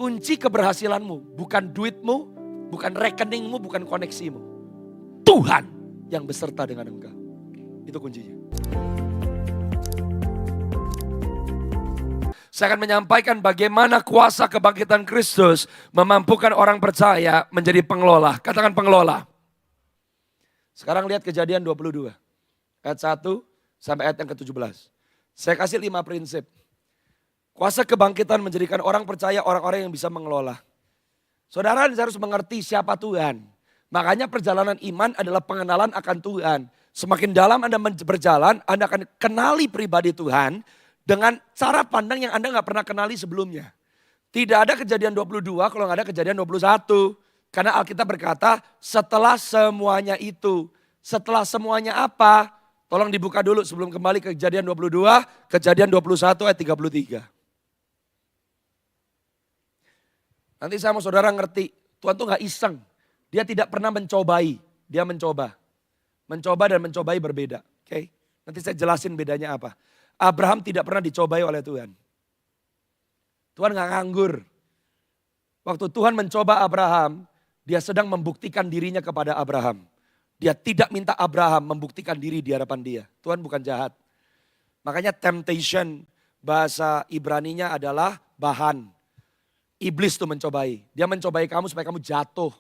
Kunci keberhasilanmu bukan duitmu, bukan rekeningmu, bukan koneksimu. Tuhan yang beserta dengan engkau. Itu kuncinya. Saya akan menyampaikan bagaimana kuasa kebangkitan Kristus memampukan orang percaya menjadi pengelola. Katakan pengelola. Sekarang lihat Kejadian 22. Ayat 1 sampai ayat yang ke-17. Saya kasih 5 prinsip. Kuasa kebangkitan menjadikan orang percaya orang-orang yang bisa mengelola. Saudara harus mengerti siapa Tuhan. Makanya perjalanan iman adalah pengenalan akan Tuhan. Semakin dalam Anda berjalan, Anda akan kenali pribadi Tuhan dengan cara pandang yang Anda gak pernah kenali sebelumnya. Tidak ada Kejadian 22 kalau gak ada Kejadian 21. Karena Alkitab berkata setelah semuanya itu. Setelah semuanya apa? Tolong dibuka dulu sebelum kembali ke Kejadian 22. Kejadian 21 ayat 33. Nanti saya mau saudara ngerti. Tuhan tuh gak iseng. Dia tidak pernah mencobai. Dia mencoba. Mencoba dan mencobai berbeda. Oke? Nanti saya jelasin bedanya apa. Abraham tidak pernah dicobai oleh Tuhan. Tuhan gak nganggur. Waktu Tuhan mencoba Abraham, dia sedang membuktikan dirinya kepada Abraham. Dia tidak minta Abraham membuktikan diri di hadapan dia. Tuhan bukan jahat. Makanya temptation, bahasa Ibraninya adalah bahan. Iblis tuh mencobai. Dia mencobai kamu supaya kamu jatuh.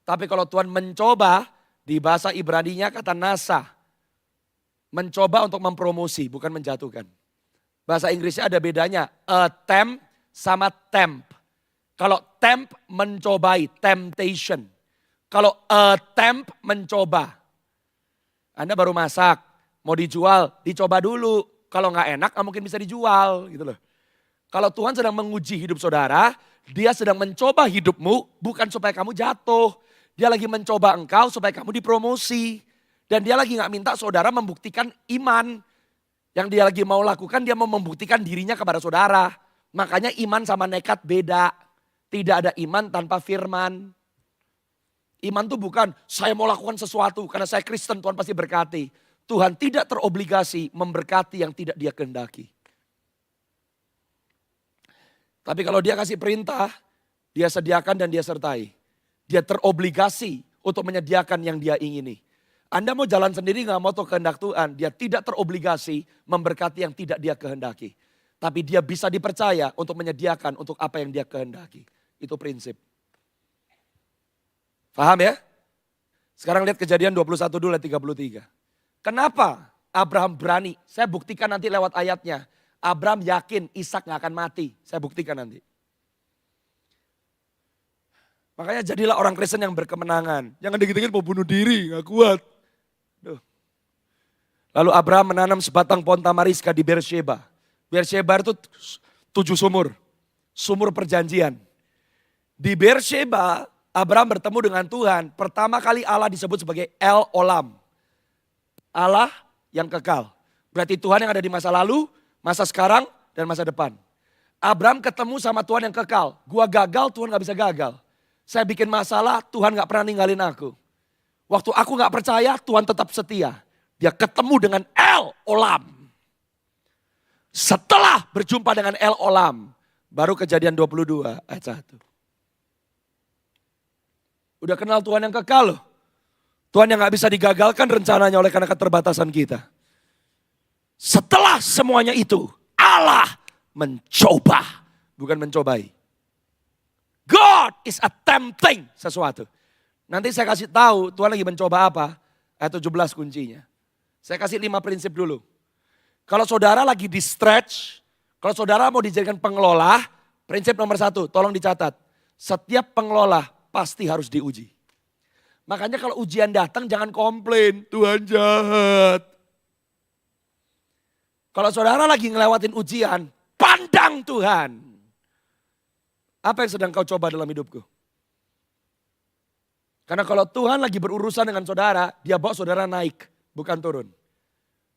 Tapi kalau Tuhan mencoba, di bahasa Ibraninya kata nasa. Mencoba untuk mempromosi, bukan menjatuhkan. Bahasa Inggrisnya ada bedanya. Attempt sama tempt. Kalau tempt mencobai, temptation. Kalau attempt mencoba. Anda baru masak, mau dijual, dicoba dulu. Kalau nggak enak, nggak mungkin bisa dijual. Gitu loh. Kalau Tuhan sedang menguji hidup saudara, dia sedang mencoba hidupmu, bukan supaya kamu jatuh. Dia lagi mencoba engkau supaya kamu dipromosi. Dan dia lagi gak minta saudara membuktikan iman. Yang dia lagi mau lakukan, dia mau membuktikan dirinya kepada saudara. Makanya iman sama nekat beda. Tidak ada iman tanpa firman. Iman tuh bukan saya mau lakukan sesuatu karena saya Kristen Tuhan pasti berkati. Tuhan tidak terobligasi memberkati yang tidak dia kehendaki. Tapi kalau dia kasih perintah, dia sediakan dan dia sertai. Dia terobligasi untuk menyediakan yang dia ingini. Anda mau jalan sendiri gak mau tahu kehendak Tuhan. Dia tidak terobligasi memberkati yang tidak dia kehendaki. Tapi dia bisa dipercaya untuk menyediakan untuk apa yang dia kehendaki. Itu prinsip. Paham ya? Sekarang lihat Kejadian 21 dulu ayat 33. Kenapa Abraham berani? Saya buktikan nanti lewat ayatnya. Abraham yakin Ishak gak akan mati. Saya buktikan nanti. Makanya jadilah orang Kristen yang berkemenangan. Jangan dikit-dikit mau bunuh diri, gak kuat. Lalu Abraham menanam sebatang pohon tamariska di Beersheba. Beersheba itu 7 sumur. Sumur perjanjian. Di Beersheba, Abraham bertemu dengan Tuhan. Pertama kali Allah disebut sebagai El Olam. Allah yang kekal. Berarti Tuhan yang ada di masa lalu, masa sekarang, dan masa depan. Abraham ketemu sama Tuhan yang kekal. Gua gagal, Tuhan gak bisa gagal. Saya bikin masalah, Tuhan gak pernah ninggalin aku. Waktu aku gak percaya, Tuhan tetap setia. Dia ketemu dengan El Olam. Setelah berjumpa dengan El Olam, baru Kejadian 22 ayat 1. Udah kenal Tuhan yang kekal loh. Tuhan yang gak bisa digagalkan rencananya oleh karena keterbatasan kita. Setelah semuanya itu, Allah mencoba, bukan mencobai. God is attempting sesuatu. Nanti saya kasih tahu Tuhan lagi mencoba apa. Ayat 17 kuncinya. Saya kasih 5 prinsip dulu. Kalau saudara lagi di stretch, kalau saudara mau dijadikan pengelola, prinsip nomor 1, tolong dicatat. Setiap pengelola pasti harus diuji. Makanya kalau ujian datang jangan komplain, Tuhan jahat. Kalau saudara lagi ngelewatin ujian, pandang Tuhan. Apa yang sedang kau coba dalam hidupku? Karena kalau Tuhan lagi berurusan dengan saudara, dia bawa saudara naik, bukan turun.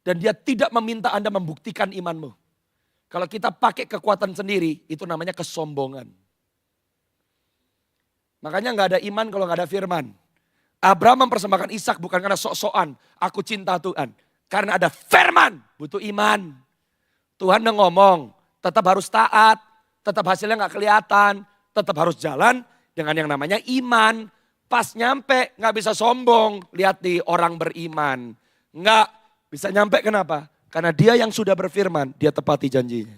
Dan dia tidak meminta Anda membuktikan imanmu. Kalau kita pakai kekuatan sendiri, itu namanya kesombongan. Makanya gak ada iman kalau gak ada firman. Abraham mempersembahkan Ishak bukan karena sok-sokan, aku cinta Tuhan. Karena ada firman, butuh iman. Tuhan udah ngomong, tetap harus taat, tetap hasilnya gak kelihatan. tetap harus jalan dengan yang namanya iman. Pas nyampe nggak bisa sombong, lihat di orang beriman. Nggak bisa nyampe kenapa? Karena dia yang sudah berfirman, dia tepati janjinya.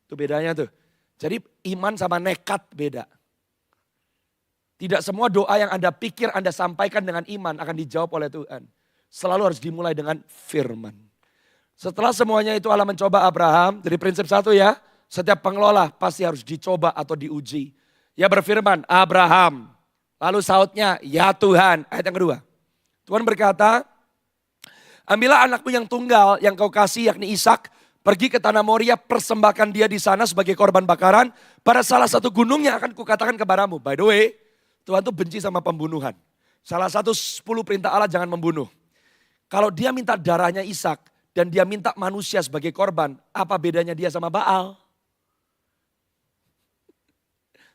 Itu bedanya tuh. Jadi iman sama nekat beda. Tidak semua doa yang Anda pikir, Anda sampaikan dengan iman akan dijawab oleh Tuhan. Selalu harus dimulai dengan firman. Setelah semuanya itu Allah mencoba Abraham, dari prinsip satu ya, setiap pengelola pasti harus dicoba atau diuji. Ya berfirman, Abraham. Lalu sautnya, ya Tuhan. Ayat yang kedua. Tuhan berkata, ambillah anakmu yang tunggal yang kau kasih yakni Ishak. Pergi ke tanah Moria, persembahkan dia di sana sebagai korban bakaran. Pada salah satu gunung yang akan kukatakan kepadamu. By the way, Tuhan tuh benci sama pembunuhan. Salah satu 10 perintah Allah jangan membunuh. Kalau dia minta darahnya Ishak dan dia minta manusia sebagai korban, apa bedanya dia sama Baal?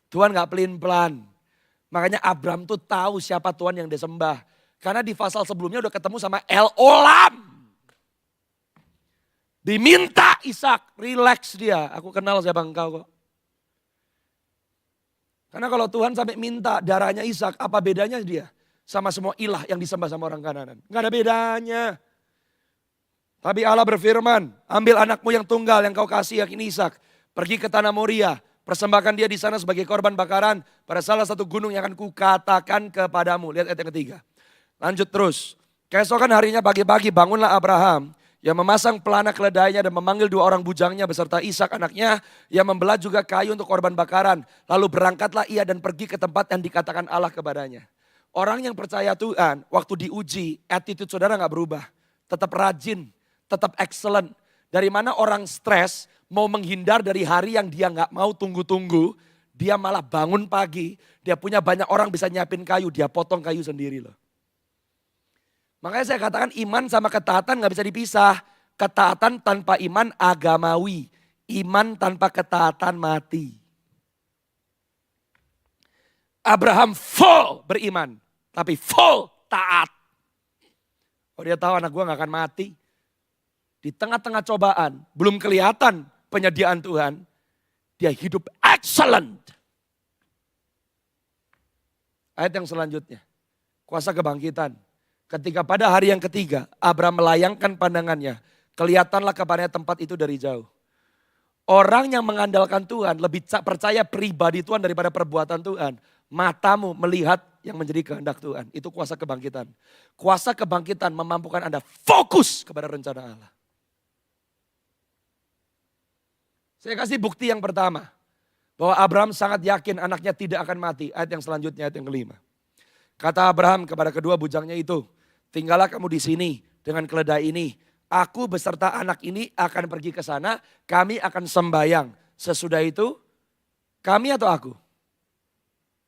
Tuhan gak pelin-pelan. Makanya Abraham tuh tahu siapa Tuhan yang disembah. Karena di pasal sebelumnya udah ketemu sama El Olam. Diminta Ishak, relax dia. Aku kenal siapa engkau kok. Karena kalau Tuhan sampai minta darahnya Ishak, apa bedanya dia sama semua ilah yang disembah sama orang Kanaan? Gak ada bedanya. Tapi Allah berfirman, ambil anakmu yang tunggal yang kau kasih yakni Ishak. Pergi ke tanah Moria, persembahkan dia di sana sebagai korban bakaran. Pada salah satu gunung yang akan kukatakan kepadamu. Lihat ayat yang ketiga. Lanjut terus. Keesokan harinya pagi-pagi bangunlah Abraham. Yang memasang pelana keledainya dan memanggil 2 orang bujangnya beserta Ishak anaknya. Yang membelah juga kayu untuk korban bakaran. Lalu berangkatlah ia dan pergi ke tempat yang dikatakan Allah kepadanya. Orang yang percaya Tuhan waktu diuji, attitude saudara gak berubah. Tetap rajin, tetap excellent. Dari mana orang stres mau menghindar dari hari yang dia gak mau tunggu-tunggu. Dia malah bangun pagi, dia punya banyak orang bisa nyiapin kayu, dia potong kayu sendiri loh. Makanya saya katakan iman sama ketaatan gak bisa dipisah. Ketaatan tanpa iman agamawi. Iman tanpa ketaatan mati. Abraham full beriman. Tapi full taat. Oh dia tahu anak gue gak akan mati. Di tengah-tengah cobaan, belum kelihatan penyediaan Tuhan. Dia hidup excellent. Ayat yang selanjutnya. Kuasa kebangkitan. Ketika pada hari yang ketiga, Abraham melayangkan pandangannya. Kelihatanlah kepadanya tempat itu dari jauh. Orang yang mengandalkan Tuhan lebih percaya pribadi Tuhan daripada perbuatan Tuhan. Matamu melihat yang menjadi kehendak Tuhan. Itu kuasa kebangkitan. Kuasa kebangkitan memampukan Anda fokus kepada rencana Allah. Saya kasih bukti yang pertama. Bahwa Abraham sangat yakin anaknya tidak akan mati. Ayat yang selanjutnya, ayat yang kelima. Kata Abraham kepada kedua bujangnya itu. Tinggallah kamu di sini dengan keledai ini. Aku beserta anak ini akan pergi ke sana. Kami akan sembayang. Sesudah itu, kami atau aku?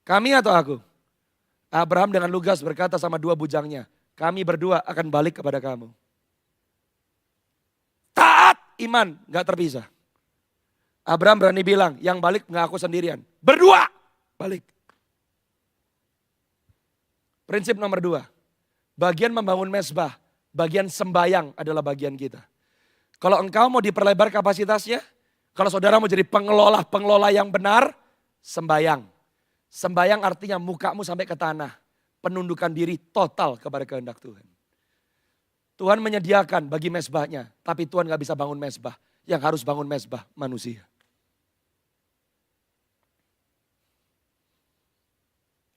Kami atau aku? Abraham dengan lugas berkata sama 2 bujangnya. Kami berdua akan balik kepada kamu. Taat iman, gak terpisah. Abraham berani bilang, yang balik gak aku sendirian. Berdua balik. Prinsip nomor 2. Bagian membangun mezbah, bagian sembayang adalah bagian kita. Kalau engkau mau diperlebar kapasitasnya, kalau saudara mau jadi pengelola yang benar, sembayang. Sembayang artinya mukamu sampai ke tanah. Penundukan diri total kepada kehendak Tuhan. Tuhan menyediakan bagi mezbahnya, tapi Tuhan gak bisa bangun mezbah. Yang harus bangun mezbah manusia.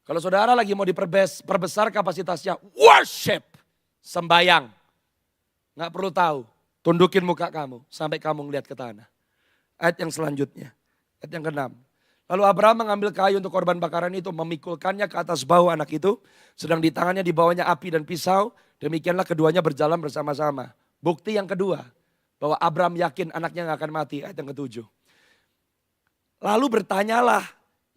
Kalau saudara lagi mau diperbesar kapasitasnya, worship, sembayang. Gak perlu tahu, tundukin muka kamu sampai kamu ngeliat ke tanah. Ayat yang selanjutnya, ayat yang ke-6. Lalu Abraham mengambil kayu untuk korban bakaran itu, memikulkannya ke atas bahu anak itu. Sedang di tangannya dibawanya api dan pisau, demikianlah keduanya berjalan bersama-sama. Bukti yang kedua, bahwa Abraham yakin anaknya gak akan mati, ayat yang ke-7. Lalu bertanyalah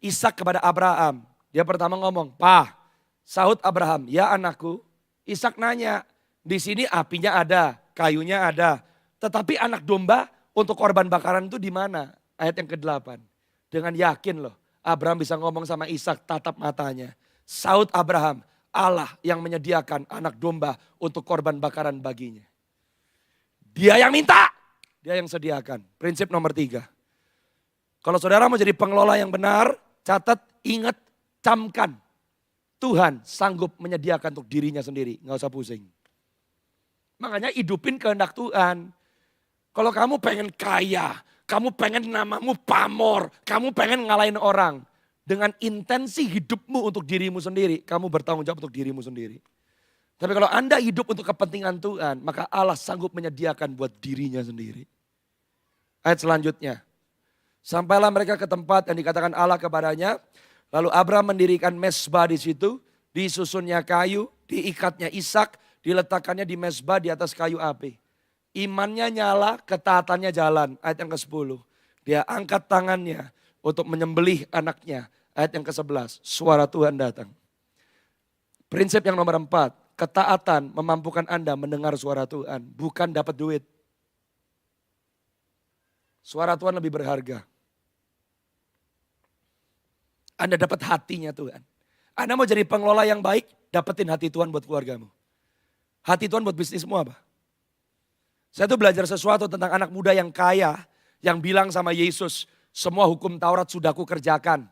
Ishak kepada Abraham. Dia pertama ngomong, "Pa," sahut Abraham, "Ya anakku." Ishak nanya, "Di sini apinya ada, kayunya ada. Tetapi anak domba untuk korban bakaran itu di mana?" Ayat yang ke-8. Dengan yakin loh, Abraham bisa ngomong sama Ishak, tatap matanya. Sahut Abraham, Allah yang menyediakan anak domba untuk korban bakaran baginya. Dia yang minta, dia yang sediakan. Prinsip nomor 3. Kalau saudara mau jadi pengelola yang benar, Catat, ingat, camkan. Tuhan sanggup menyediakan untuk dirinya sendiri. Nggak usah pusing. Makanya hidupin kehendak Tuhan. Kalau kamu pengen kaya, kamu pengen namamu pamor, kamu pengen ngalahin orang. Dengan intensi hidupmu untuk dirimu sendiri, kamu bertanggung jawab untuk dirimu sendiri. Tapi kalau Anda hidup untuk kepentingan Tuhan, maka Allah sanggup menyediakan buat dirinya sendiri. Ayat selanjutnya. Sampailah mereka ke tempat yang dikatakan Allah kepadanya. Lalu Abraham mendirikan mezbah di situ, disusunnya kayu, diikatnya Ishak, diletakkannya di mezbah di atas kayu api. Imannya nyala, ketaatannya jalan. Ayat yang ke-10. Dia angkat tangannya untuk menyembelih anaknya. Ayat yang ke-11. Suara Tuhan datang. Prinsip yang nomor 4. Ketaatan memampukan Anda mendengar suara Tuhan. Bukan dapat duit. Suara Tuhan lebih berharga. Anda dapat hatinya Tuhan. Anda mau jadi pengelola yang baik, dapetin hati Tuhan buat keluargamu. Hati Tuhan buat bisnismu apa? Saya tuh belajar sesuatu tentang anak muda yang kaya, yang bilang sama Yesus, semua hukum Taurat sudah aku kerjakan.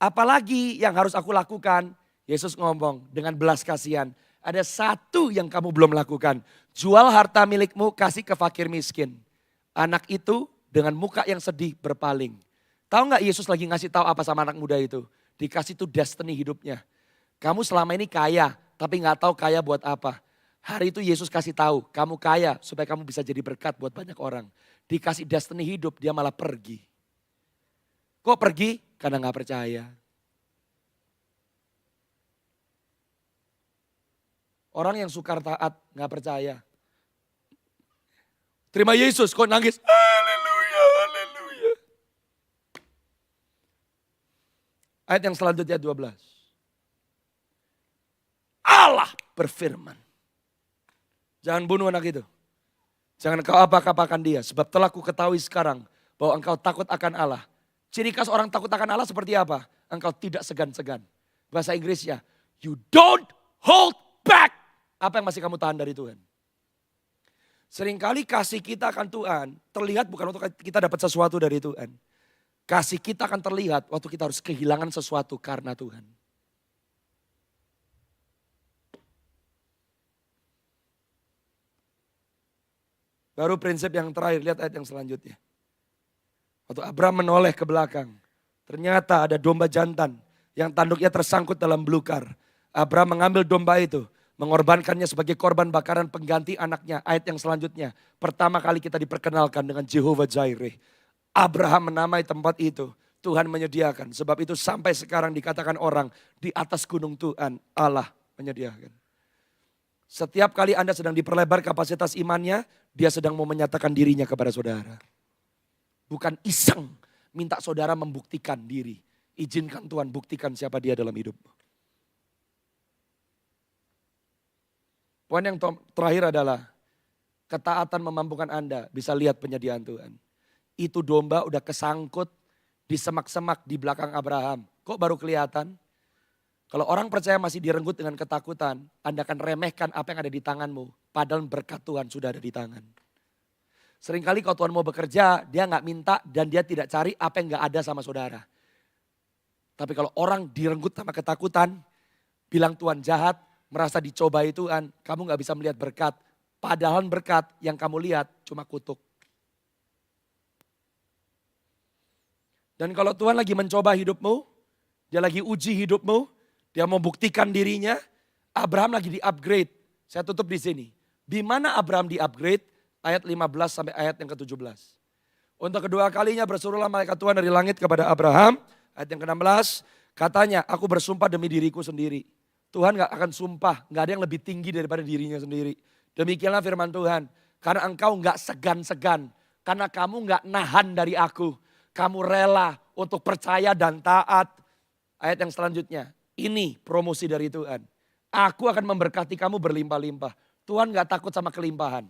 Apalagi yang harus aku lakukan? Yesus ngomong dengan belas kasihan, ada satu yang kamu belum lakukan. Jual harta milikmu, kasih ke fakir miskin. Anak itu dengan muka yang sedih berpaling. Tahu gak Yesus lagi ngasih tahu apa sama anak muda itu? Dikasih tuh destiny hidupnya. Kamu selama ini kaya, tapi gak tahu kaya buat apa. Hari itu Yesus kasih tahu, kamu kaya supaya kamu bisa jadi berkat buat banyak orang. Dikasih destiny hidup, dia malah pergi. Kok pergi? Karena gak percaya. Orang yang sukar taat gak percaya. Terima Yesus, kok nangis? Haleluya, haleluya. Ayat yang selanjutnya 12. Allah berfirman. Jangan bunuh anak itu. Jangan kau apa-apakan dia. Sebab telah ku ketahui sekarang bahwa engkau takut akan Allah. Ciri khas orang takut akan Allah seperti apa? Engkau tidak segan-segan. Bahasa Inggrisnya, you don't hold back. Apa yang masih kamu tahan dari Tuhan? Seringkali kasih kita akan Tuhan terlihat bukan untuk kita dapat sesuatu dari Tuhan. Kasih kita akan terlihat waktu kita harus kehilangan sesuatu karena Tuhan. Baru prinsip yang terakhir, lihat ayat yang selanjutnya. Waktu Abraham menoleh ke belakang, ternyata ada domba jantan yang tanduknya tersangkut dalam belukar. Abraham mengambil domba itu, mengorbankannya sebagai korban bakaran pengganti anaknya. Ayat yang selanjutnya, pertama kali kita diperkenalkan dengan Jehovah Jireh. Abraham menamai tempat itu, Tuhan menyediakan. Sebab itu sampai sekarang dikatakan orang, di atas gunung Tuhan Allah menyediakan. Setiap kali Anda sedang diperlebar kapasitas imannya, dia sedang mau menyatakan dirinya kepada saudara. Bukan iseng minta saudara membuktikan diri. Izinkan Tuhan buktikan siapa dia dalam hidupmu. Poin yang terakhir adalah ketaatan memampukan Anda bisa lihat penyediaan Tuhan. Itu domba udah kesangkut di semak-semak di belakang Abraham. Kok baru kelihatan? Kalau orang percaya masih direnggut dengan ketakutan, Anda akan remehkan apa yang ada di tanganmu. Padahal berkat Tuhan sudah ada di tangan. Seringkali kalau Tuhan mau bekerja, dia nggak minta dan dia tidak cari apa yang nggak ada sama saudara. Tapi kalau orang direnggut sama ketakutan, bilang Tuhan jahat, merasa dicobai Tuhan, kamu nggak bisa melihat berkat. Padahal berkat yang kamu lihat cuma kutuk. Dan kalau Tuhan lagi mencoba hidupmu, dia lagi uji hidupmu, dia mau buktikan dirinya, Abraham lagi di-upgrade. Saya tutup di sini. Di mana Abraham di-upgrade? Ayat 15 sampai ayat yang ke-17. Untuk kedua kalinya bersuruhlah malaikat Tuhan dari langit kepada Abraham. Ayat yang ke-16, katanya, aku bersumpah demi diriku sendiri. Tuhan gak akan sumpah, gak ada yang lebih tinggi daripada dirinya sendiri. Demikianlah firman Tuhan. Karena engkau gak segan-segan. Karena kamu gak nahan dari aku. Kamu rela untuk percaya dan taat. Ayat yang selanjutnya. Ini promosi dari Tuhan. Aku akan memberkati kamu berlimpah-limpah. Tuhan gak takut sama kelimpahan.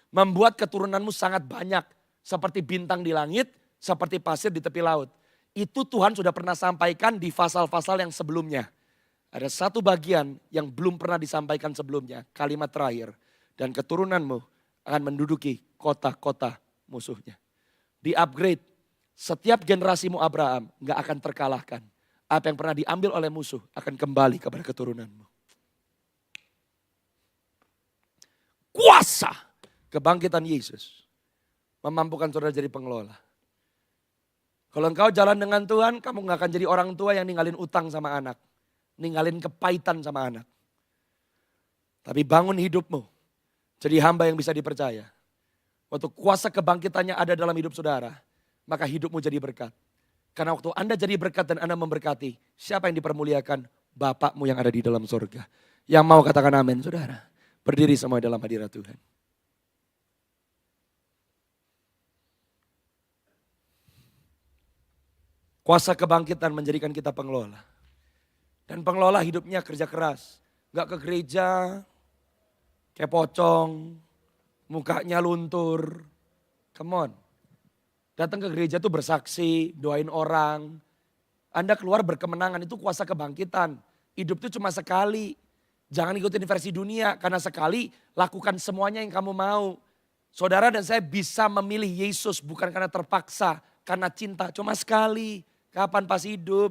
Membuat keturunanmu sangat banyak. Seperti bintang di langit, seperti pasir di tepi laut. Itu Tuhan sudah pernah sampaikan di pasal-pasal yang sebelumnya. Ada satu bagian yang belum pernah disampaikan sebelumnya. Kalimat terakhir. Dan keturunanmu akan menduduki kota-kota musuhnya. Di upgrade. Setiap generasimu Abraham gak akan terkalahkan. Apa yang pernah diambil oleh musuh akan kembali kepada keturunanmu. Kuasa kebangkitan Yesus memampukan saudara jadi pengelola. Kalau engkau jalan dengan Tuhan, kamu gak akan jadi orang tua yang ninggalin utang sama anak. Ninggalin kepahitan sama anak. Tapi bangun hidupmu. Jadi hamba yang bisa dipercaya. Waktu kuasa kebangkitannya ada dalam hidup saudara, maka hidupmu jadi berkat. Karena waktu Anda jadi berkat dan Anda memberkati, siapa yang dipermuliakan? Bapakmu yang ada di dalam surga. Yang mau katakan amin, saudara. Berdiri semua dalam hadirat Tuhan. Kuasa kebangkitan menjadikan kita pengelola. Dan pengelola hidupnya kerja keras. Gak ke gereja, kayak pocong, mukanya luntur. Come on. Datang ke gereja tuh bersaksi, doain orang. Anda keluar berkemenangan, itu kuasa kebangkitan. Hidup itu cuma sekali. Jangan ikutin versi dunia, karena sekali lakukan semuanya yang kamu mau. Saudara dan saya bisa memilih Yesus bukan karena terpaksa, karena cinta. Cuma sekali. Kapan pas hidup?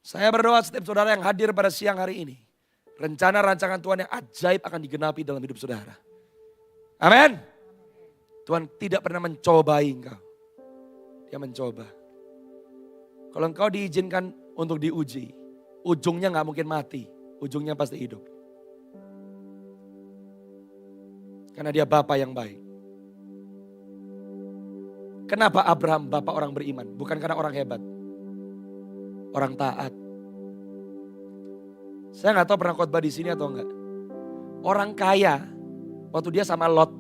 Saya berdoa setiap saudara yang hadir pada siang hari ini. Rencana rancangan Tuhan yang ajaib akan digenapi dalam hidup saudara. Amin. Tuhan tidak pernah mencobai engkau. Dia mencoba. Kalau engkau diizinkan untuk diuji, ujungnya gak mungkin mati. Ujungnya pasti hidup. Karena dia Bapa yang baik. Kenapa Abraham bapak orang beriman? Bukan karena orang hebat. Orang taat. Saya gak tahu pernah khotbah di sini atau enggak. Orang kaya, waktu dia sama Lot,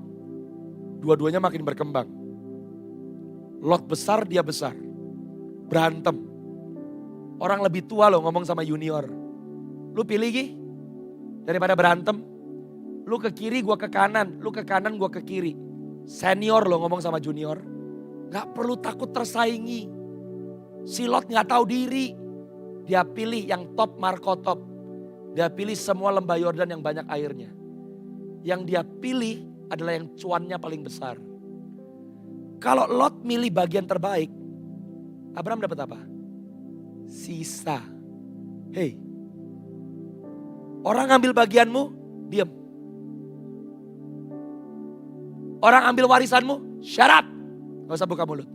dua-duanya makin berkembang. Lot besar, dia besar. Berantem. Orang lebih tua loh ngomong sama junior. Lu pilih Gi? Daripada berantem. Lu ke kiri, gua ke kanan. Lu ke kanan, gua ke kiri. Senior loh ngomong sama junior. Gak perlu takut tersaingi. Si Lot gak tahu diri. Dia pilih yang top markotop. Dia pilih semua lembah Yordan yang banyak airnya. Yang dia pilih adalah yang cuannya paling besar. Kalau Lot milih bagian terbaik, Abraham dapat apa? Sisa. Hei, orang ambil bagianmu, diam. Orang ambil warisanmu, shut up. Gak usah buka mulut.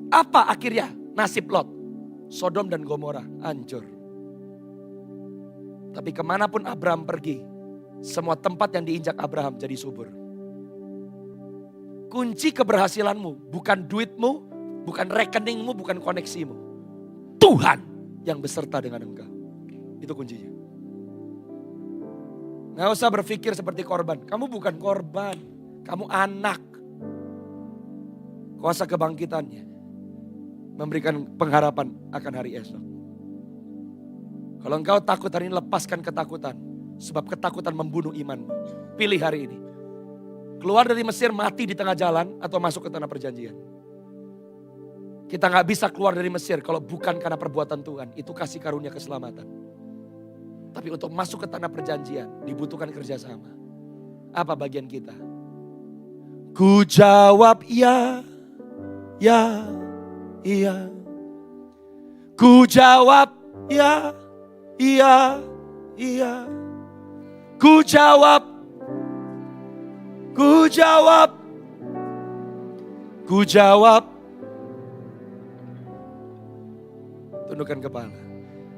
Apa akhirnya nasib Lot? Sodom dan Gomora hancur. Tapi kemanapun Abraham pergi, semua tempat yang diinjak Abraham jadi subur. Kunci keberhasilanmu bukan duitmu, bukan rekeningmu, bukan koneksimu. Tuhan yang beserta dengan engkau. Itu kuncinya. Gak usah berpikir seperti korban. Kamu bukan korban, kamu anak. Kuasa kebangkitannya memberikan pengharapan akan hari esok. Kalau engkau takut hari ini, lepaskan ketakutan. Sebab ketakutan membunuh imanmu. Pilih hari ini. Keluar dari Mesir mati di tengah jalan atau masuk ke tanah perjanjian. Kita gak bisa keluar dari Mesir kalau bukan karena perbuatan Tuhan. Itu kasih karunia keselamatan. Tapi untuk masuk ke tanah perjanjian dibutuhkan kerjasama. Apa bagian kita? Ku jawab iya. Ya, iya. Ku jawab ya, iya, iya. Ku jawab, ku jawab, ku jawab. Tundukkan kepala.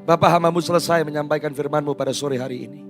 Bapak, hamba-Mu selesai menyampaikan firman-Mu pada sore hari ini.